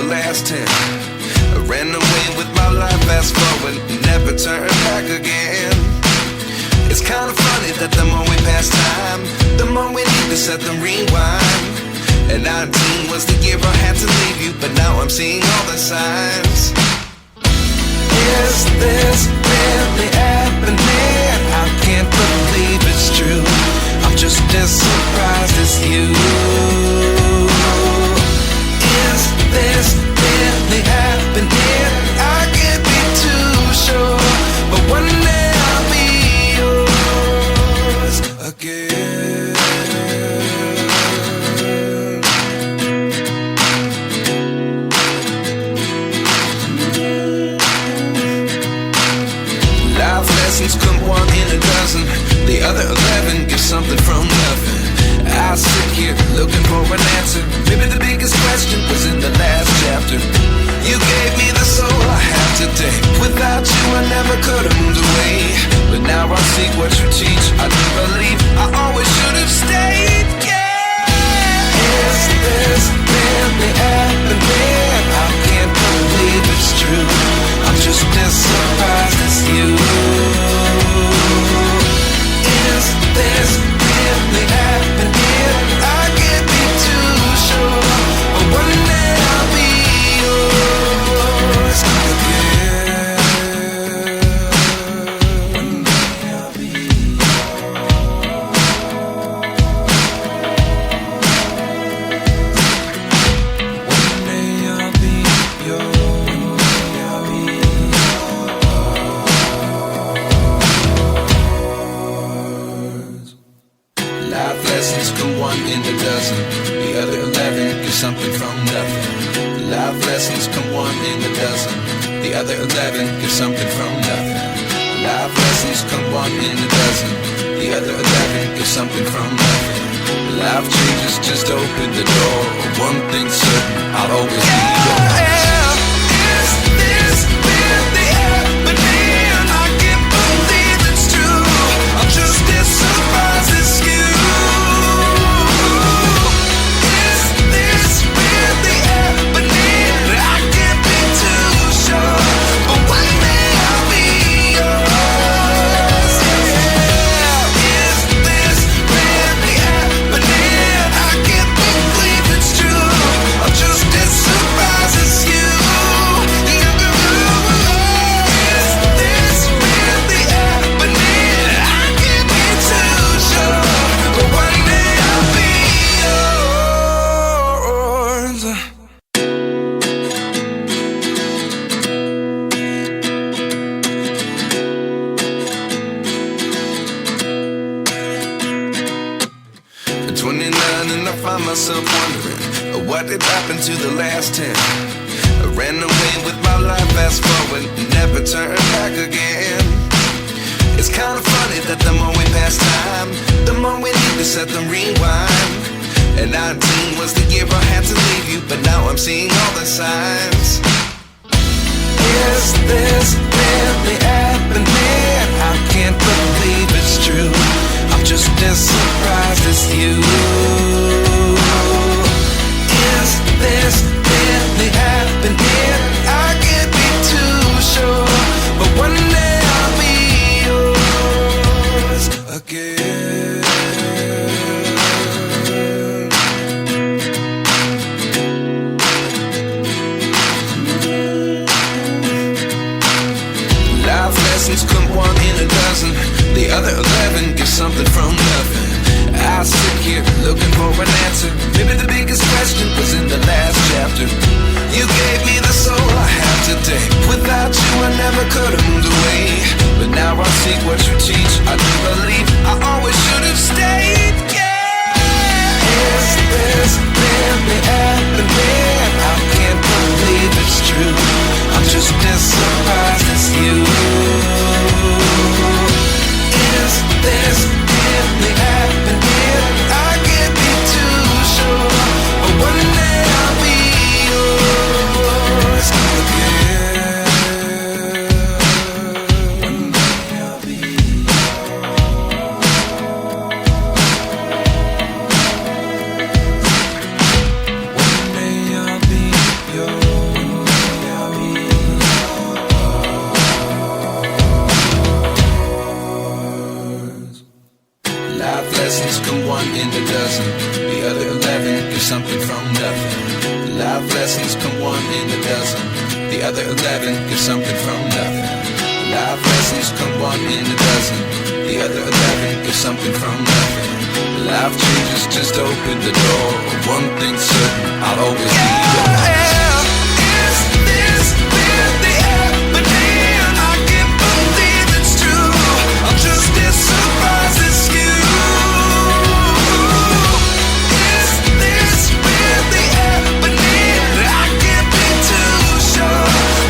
last 10. I ran away with my life, fast forward, never turn back again. It's kind of funny that the more we pass time, the more we need to set the rewind. And 19 was the year I had to leave you, but now I'm seeing all the signs. Is this really happening? I can't believe it's true. I'm just as surprised as you. Is this really happening? I can't be too sure, but one day I'll be yours again. Life lessons come one in a dozen. The other 11 give something from nothing. I sit here looking for an answer. Maybe the biggest question was in the last chapter. You gave me the soul I have today. Without you I never could have moved away. But now I see what you teach. I do believe I always should have stayed. Yeah. Is this really happening? I can't believe it's true. I'm just as surprised as you. Is this really happening? I can't be too sure, but one day I'll be yours again. One day I'll be yours. One day I'll be yours. Life lessons come one in a dozen. The other 11 give something from nothing. Life lessons come one in a dozen. The other 11 give something from nothing. Life lessons come one in a dozen. The other 11 give something from nothing. Life changes just open the door. One thing's certain, I'll always be yours. Is this really happening? I can't believe it's true. I'm just as surprised as you. Is this really happening? I can't be too sure, but one day I'll be yours. Yeah. Is this really happening? I can't believe it's true. I'm just as surprised as you. Is this really happening? I can't be too sure, but one day I'll be yours. At 29 and I find myself wondering what did happen to the last 10. I ran away with my life, fast forward, never turn back again. It's kind of funny that the more we pass time, the more we need to set the rewind. And 19 was the year I had to leave you, but now I'm seeing all the signs. Is this really happening? I can't believe it's true. I'm just as surprised as you. Is this really happening? I can't be too sure, but one day I'll be yours again. Life lessons come one in a dozen. The other 11 give something from nothing. I sit here looking for an answer. Maybe the biggest question was in the last chapter. You gave me the soul I have today. Without you I never could have moved away. But now I see what you teach. I do believe I always should have stayed. Yeah. Is this really happening? I can't believe it's true. I'm just as surprised as you. Is this really happening? I can't be too sure, but one day I'll be yours again. One day I'll be yours. come one in a dozen. The other 11 give something from nothing. Life lessons come one in a dozen. The other 11 give something from nothing. Life changes just open the door. One thing's certain, I'll always be yours. Is this really happening? I can't believe it's true. I'm just as surprised as you. Is this really happening? I can't be too sure,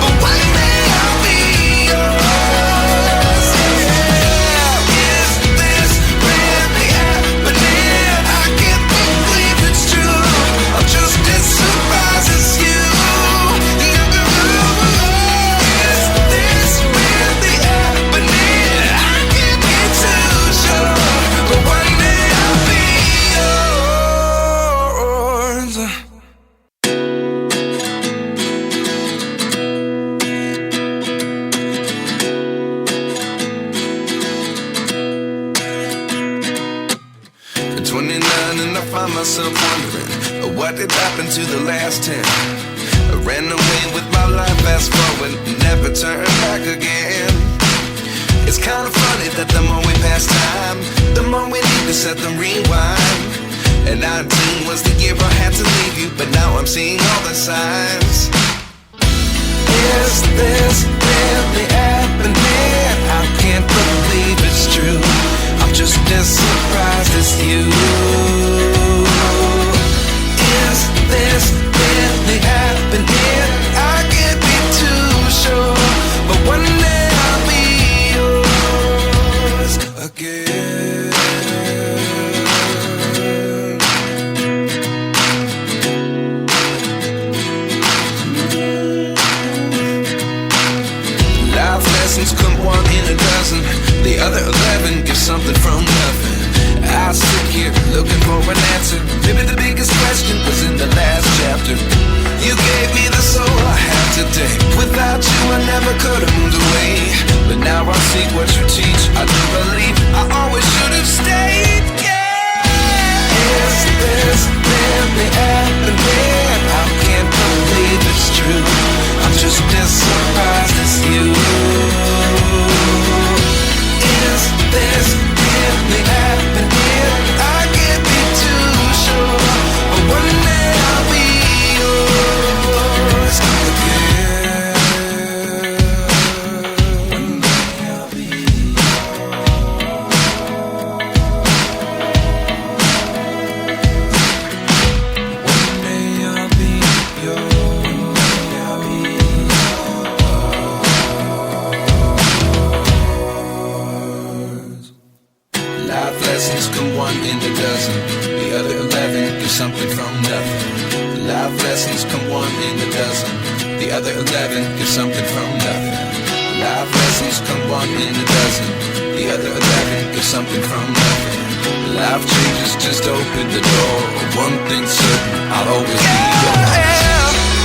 but one day I'll be yours. Is this really happening? I can't believe it's true. I'm just as surprised as you. Is this really happening? I can't be too sure, but one day I'll be yours. 29 and I find myself wondering, what did happen to the last 10? I ran away with my life, fast forward, never turn back again. It's kind of funny that the more we pass time, the more we need to set the rewind. And 19 was the year I had to leave you, but now I'm seeing all the signs. Is this really happening? I can't believe it's true. I'm just as surprised as you. Is this really happening? I can't be too sure, but one day I'll be yours again. Life lessons come one in a dozen. The other 11 give something from nothing. I sit here looking for an answer. Maybe the biggest question was in the last chapter. You gave me the soul I have today. Without you I never could have moved away. But now I see what you teach. I do believe I always should have stayed. Yeah. Is this really happening? I can't believe it's true. I'm just as surprised as you. Is this really happening? I can't be too sure, but one day I'll be yours again. One day I'll be yours. One day I'll be yours. Life lessons come one in a dozen. The other 11 give something from nothing. Life lessons come one in a dozen. The other 11 give something from nothing. Life lessons come one in a dozen. The other 11 give something from nothing. Life changes just open the door. One thing's certain, I'll always be yours.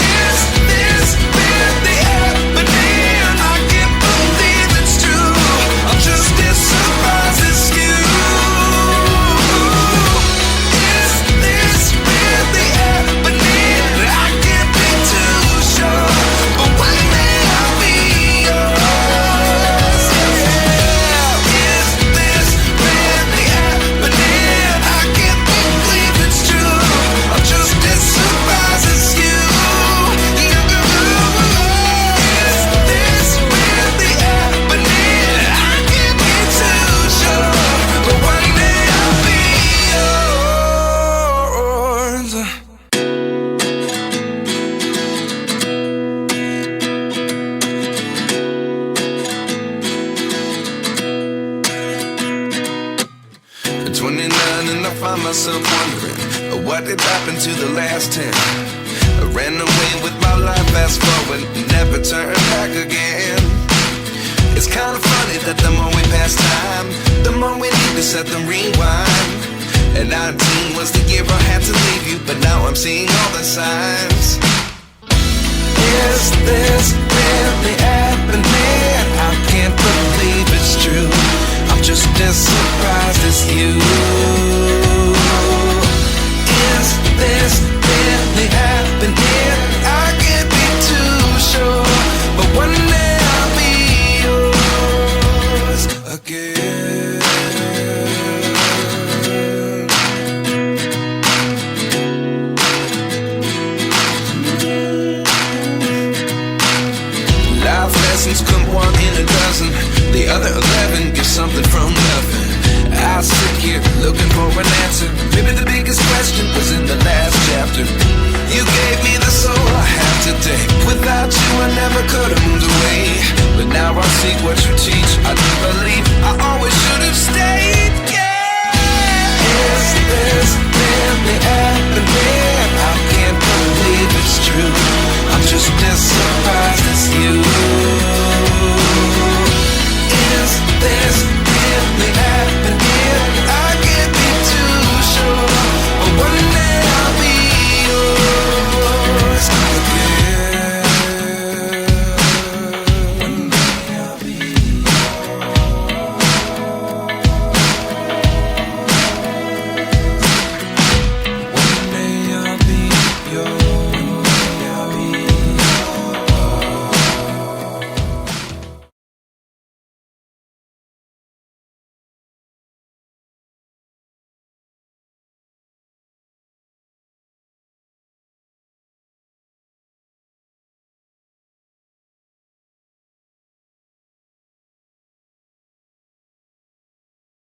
Is this really happening? I can't believe it's true. I'm just as surprised as you. Is this really happening? I can't be too sure, but one day I'll be yours. Is this really happening? I can't believe it's true. I'm just as surprised as you. Is this really happening? I can't be too sure, but one day I'll be yours. 29 and I find myself wondering, what did happen to the last 10? I ran away with my life, fast forward, never turn back again. It's kind of funny that the more we pass time, the more we need to set the rewind. And 19 was the year I had to leave you, but now I'm seeing all the signs. Is this really happening? I can't believe it's true. I'm just as surprised as you. Is this really happening? I can't lessons come one in a dozen. The other 11 get something from nothing. I sit here looking for an answer. Maybe the biggest question was in the last chapter. You gave me the soul I have today. Without you I never could have moved away. But now I see what you teach. I do believe I always should have stayed. Yeah. Is this really happening? I can't believe it's true.